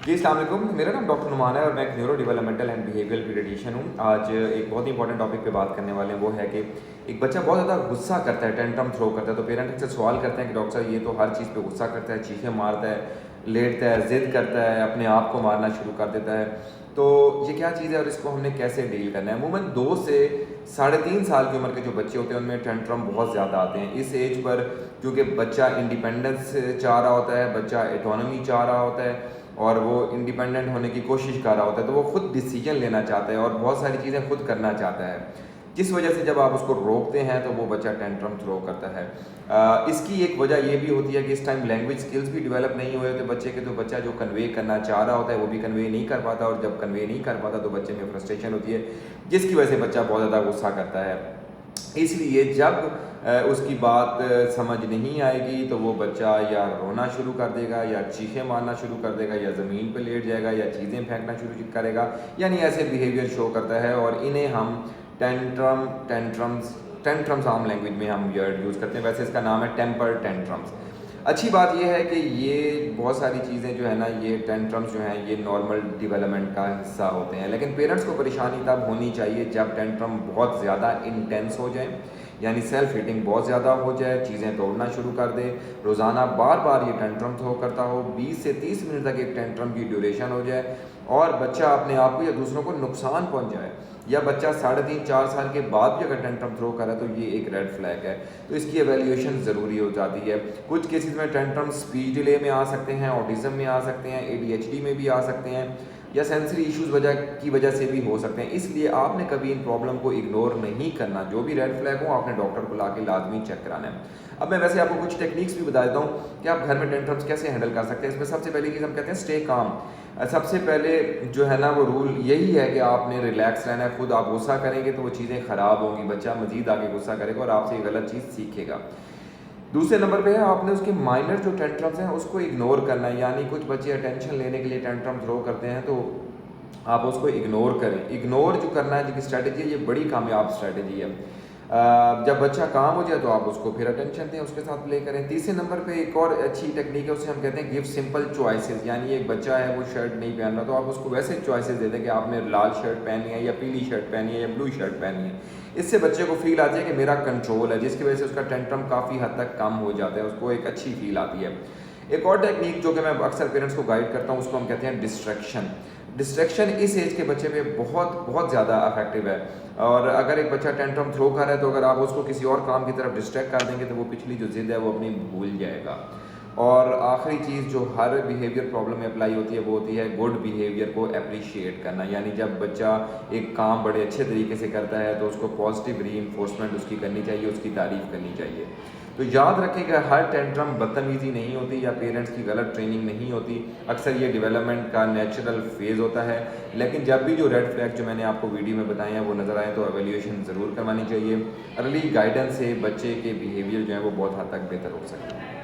जी अस्सलाम वालेकुम, मेरा नाम डॉक्टर नुमान है और मैं एक neuro developmental and behavioural paediatrician हूँ। आज एक बहुत ही इंपॉर्टेंट टॉपिक पे बात करने वाले हैं, वो है कि एक बच्चा बहुत ज़्यादा गुस्सा करता है, टेंट्रम थ्रो करता है, तो पेरेंट्स से सवाल करते हैं कि डॉक्टर साहब ये तो हर चीज़ पे गुस्सा करता है, चीखें मारता है, लेटता है, ज़िद करता है, अपने आप को मारना शुरू कर देता है। तो ये क्या चीज़ है और इसको हमने कैसे डील करना है? अमूमन 2 से 3.5 साल की उम्र के जो बच्चे होते हैं उनमें टेंट्रम बहुत ज़्यादा आते हैं। इस एज पर क्योंकि बच्चा इंडिपेंडेंस चाह रहा होता है, बच्चा ऑटोनॉमी चाह रहा होता है और वो इंडिपेंडेंट होने की कोशिश कर रहा होता है, तो वो खुद डिसीजन लेना चाहता है और बहुत सारी चीज़ें खुद करना चाहता है, जिस वजह से जब आप उसको रोकते हैं तो वो बच्चा टेंट्रम थ्रो करता है। इसकी एक वजह ये भी होती है कि इस टाइम लैंग्वेज स्किल्स भी डेवलप नहीं हुए होते बच्चे के, तो बच्चा जो कन्वे करना चाह रहा होता है वो भी कन्वे नहीं कर पाता, और जब कन्वे नहीं कर पाता तो बच्चे में फ्रस्ट्रेशन होती है, जिसकी वजह से बच्चा बहुत ज़्यादा गुस्सा करता है। इसलिए जब उसकी बात समझ नहीं आएगी तो वो बच्चा या रोना शुरू कर देगा, या चीखें मारना शुरू कर देगा, या ज़मीन पे लेट जाएगा, या चीज़ें फेंकना शुरू करेगा, यानी ऐसे बिहेवियर शो करता है। और इन्हें हम टेंट्रम्स आम लैंग्वेज में हम वर्ड यूज़ करते हैं, वैसे इसका नाम है टेम्पर टेंट्रम्स। अच्छी बात यह है कि ये बहुत सारी चीज़ें जो है ना, ये टेंट्रम्स जो हैं ये नॉर्मल डेवलपमेंट का हिस्सा होते हैं, लेकिन पेरेंट्स को परेशानी तब होनी चाहिए जब टेंट्रम बहुत ज़्यादा इंटेंस हो जाए, यानी सेल्फ हीटिंग बहुत ज़्यादा हो जाए, चीज़ें तोड़ना शुरू कर दे, रोज़ाना बार बार ये टेंट्रम थ्रो करता हो, 20 से 30 मिनट तक एक टेंट्रम की ड्यूरेशन हो जाए, और बच्चा अपने आप को या दूसरों को नुकसान पहुंच जाए, या बच्चा 3.5-4 साल के बाद भी अगर टेंट्रम थ्रो करे तो ये एक रेड फ्लैग है, तो इसकी एवेल्यूएशन ज़रूरी हो जाती है। कुछ केसेस में टेंट्रम स्पीच डिले में आ सकते हैं, ऑटिज़म में आ सकते हैं, ADHD में भी आ सकते हैं, या सेंसरी इश्यूज़ की वजह से भी हो सकते हैं। इसलिए आपने कभी इन प्रॉब्लम को इग्नोर नहीं करना, जो भी रेड फ्लैग हो आपने डॉक्टर को लाके लाजमी चेक कराना है। अब मैं वैसे आपको कुछ टेक्निक्स भी बता देता हूँ कि आप घर में टेंट्रम्स कैसे हैंडल कर सकते हैं। इसमें सबसे पहली चीज़ हम कहते हैं स्टे काम। सबसे पहले जो है ना वो रूल यही है कि आपने रिलैक्स रहना है। खुद आप गुस्सा करेंगे तो वो चीज़ें ख़राब होंगी, बच्चा मज़ीद आगे गुस्सा करेगा और आपसे ये गलत चीज़ सीखेगा। दूसरे नंबर पे है आपने उसके माइनर जो टेंट्रम्स हैं उसको इग्नोर करना है, यानी कुछ बच्चे अटेंशन लेने के लिए टेंट्रम थ्रो करते हैं तो आप उसको इग्नोर करें। इग्नोर जो करना है जो स्ट्रैटेजी है ये बड़ी कामयाब स्ट्रैटेजी है। जब बच्चा काम हो जाए तो आप उसको फिर अटेंशन दें, उसके साथ प्ले करें। तीसरे नंबर पे एक और अच्छी टेक्निक है, उसे हम कहते हैं गिव सिंपल चॉइसेस, यानी एक बच्चा है वो शर्ट नहीं पहन रहा तो आप उसको वैसे चॉइसेस दे दें कि आपने लाल शर्ट पहनी है, या पीली शर्ट पहनी है, या ब्लू शर्ट पहनी है। इससे बच्चे को फील आती है कि मेरा कंट्रोल है, जिसकी वजह से उसका टेंट्रम काफ़ी हद तक कम हो जाता है, उसको एक अच्छी फील आती है। एक और टेक्निक जो कि मैं अक्सर पेरेंट्स को गाइड करता हूँ उसको हम कहते हैं डिस्ट्रैक्शन। डिस्ट्रैक्शन इस एज के बच्चे पे बहुत बहुत ज़्यादा अफेक्टिव है, और अगर एक बच्चा टेंट्रम थ्रो कर रहा है तो अगर आप उसको किसी और काम की तरफ डिस्ट्रैक्ट कर देंगे तो वो पिछली जो ज़िद है वो अपनी भूल जाएगा। और आखिरी चीज़ जो हर बिहेवियर प्रॉब्लम में अप्लाई होती है वो होती है गुड बिहेवियर को अप्रिशिएट करना, यानी जब बच्चा एक काम बड़े अच्छे तरीके से करता है तो उसको पॉजिटिव रीइंफोर्समेंट उसकी करनी चाहिए, उसकी तारीफ़ करनी चाहिए। तो याद रखें कि हर टेंट्रम बदतमीज़ी नहीं होती या पेरेंट्स की गलत ट्रेनिंग नहीं होती, अक्सर ये डेवलपमेंट का नेचुरल फेज़ होता है। लेकिन जब भी जो रेड फ्लैग जो मैंने आपको वीडियो में बताए हैं वो नज़र आए तो एवेल्यूएशन ज़रूर करवानी चाहिए। अर्ली गाइडेंस से बच्चे के बिहेवियर जो है वो बहुत हद तक बेहतर हो सकते हैं।